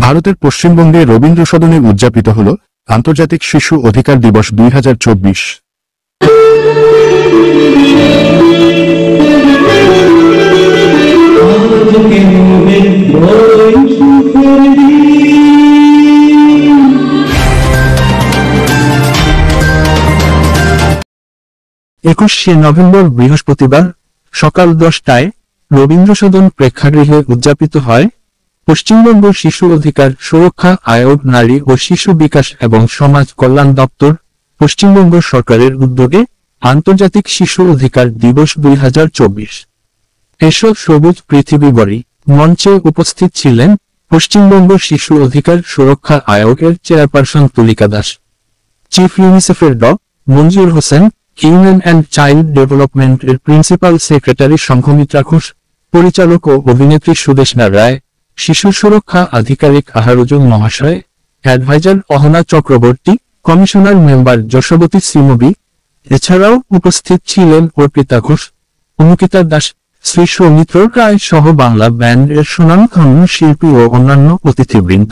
ভারতের পশ্চিমবঙ্গে রবীন্দ্র সদনে উদযাপিত হল আন্তর্জাতিক শিশু অধিকার দিবস 2024। একুশে নভেম্বর বৃহস্পতিবার সকাল 10টায় রবীন্দ্র সদন প্রেক্ষাগৃহে উদযাপিত হয় পশ্চিমবঙ্গ শিশু অধিকার সুরক্ষা আয়োগ, নারী ও শিশু বিকাশ এবং সমাজ কল্যাণ দপ্তর, পশ্চিমবঙ্গ সরকারের উদ্যোগে আন্তর্জাতিক শিশু অধিকার দিবস 2024। এসব সবুজ পৃথিবী বড়ি মঞ্চে উপস্থিত ছিলেন পশ্চিমবঙ্গ শিশু অধিকার সুরক্ষা আয়োগের চেয়ারপারসন তুলিকা দাস, চিফ ইউনিসেফের মঞ্জুর হোসেন, হিউম্যান অ্যান্ড চাইল্ড ডেভেলপমেন্টের প্রিন্সিপাল সেক্রেটারি সংঘমিত্রা ঘোষ, পরিচালক ও অভিনেত্রী সুদেষ্ণা রায়, শিশু সুরক্ষা আধিকারিক আহারুজ্জুল মহাশয়, adviser Ahana Chakraborty, commissioner member Jashobati শ্রীমবী। এছাড়াও উপস্থিত ছিলেন অর্পিতা ঘোষ, অনুকিতা দাস, শ্রী সৌমিত্র রায় সহ বাংলা ব্যান্ডের সুনামধন্য শিল্পী ও অন্যান্য অতিথিবৃন্দ।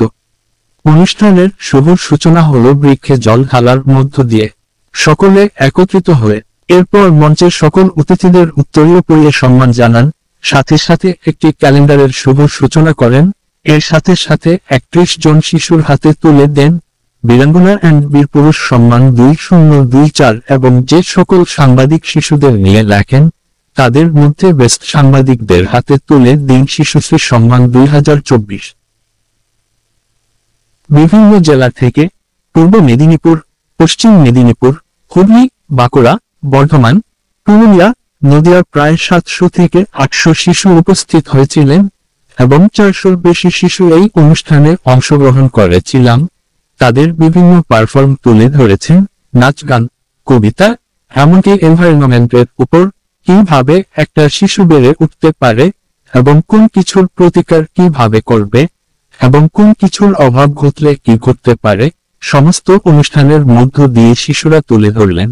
অনুষ্ঠানের শুভ সূচনা হল বৃক্ষে জল ঢালার মধ্য দিয়ে। সকলে একত্রিত হয়ে এরপর মঞ্চের সকল অতিথিদের উত্তরীয় পরিয়ে সম্মান জানান, সাথে সাথে একটি ক্যালেন্ডারের শুভ সূচনা করেন। এর সাথে সাথে 31 জন শিশুর হাতে তুলে দেন বীরাঙ্গনা অ্যান্ড বীর পুরুষ সম্মান 2024 এবং যে সকল সাংবাদিক শিশুদের নিয়ে লেখেন তাদের মধ্যে বেস্ট সাংবাদিকদের হাতে তুলে দিন শিশুশ্রী সম্মান 2024। বিভিন্ন জেলা থেকে পূর্ব মেদিনীপুর, পশ্চিম মেদিনীপুর, হুগলি, বাঁকুড়া, বর্ধমান, পুরুলিয়া, নদিয়ার প্রায় 700 থেকে 800 শিশু উপস্থিত হয়েছিলেন এবং 400-র বেশি শিশু এই অনুষ্ঠানে অংশগ্রহণ করেছিলাম। তাদের বিভিন্ন পারফর্ম তুলে ধরেছেন নাচ, গান, কবিতা, এমনকি এনভায়রনমেন্টের উপর কিভাবে একটা শিশু বেড়ে উঠতে পারে এবং কোন কিছুর প্রতিকার কিভাবে করবে এবং কোন কিছুর অভাব ঘটলে কি করতে পারে, সমস্ত অনুষ্ঠানের মধ্য দিয়ে শিশুরা তুলে ধরলেন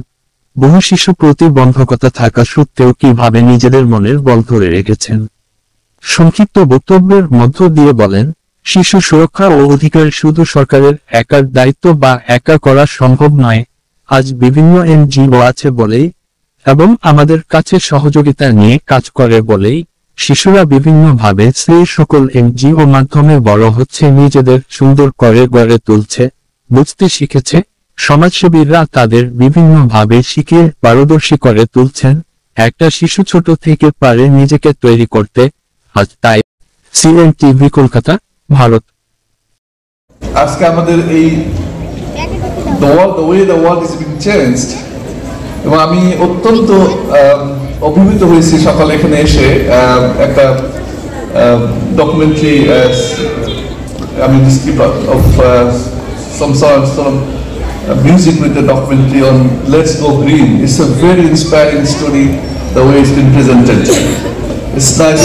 বহু শিশু প্রতিবন্ধকতা থাকা সত্ত্বেও কিভাবে নিজেদের মনের বল ধরে রেখেছেন। সংক্ষিপ্ত বক্তব্যের মধ্য দিয়ে বলেন, শিশু সুরক্ষা ও অধিকার শুধু সরকারের একার দায়িত্ব বা একা করা সম্ভব নয়। আজ বিভিন্ন এনজিও আছে বলেই এবং আমাদের কাছে সহযোগিতা নিয়ে কাজ করে বলেই শিশুরা বিভিন্নভাবে সেই সকল এনজিও মাধ্যমে বড় হচ্ছে, নিজেদের সুন্দর করে গড়ে তুলছে, বুঝতে শিখেছে। সমাজসেবীরা তাদের বিভিন্নভাবে শিখিয়ে পারদর্শী করে তুলছেন। একটা শিশু ছোট থেকে পারে নিজেকে তৈরি করতে। আজ তাই সিএনটিভি কলকাতা, ভারত। আজকে আমাদের এই the way the world is being changed, এবং আমি অত্যন্ত অভিভূত হয়েছি সকালে এখানে এসে একটা ডকুমেন্টারি, আমি of some sort of music with the documentary on Let's Go Green. It's a very inspiring story, the way it's been presented. It's nice.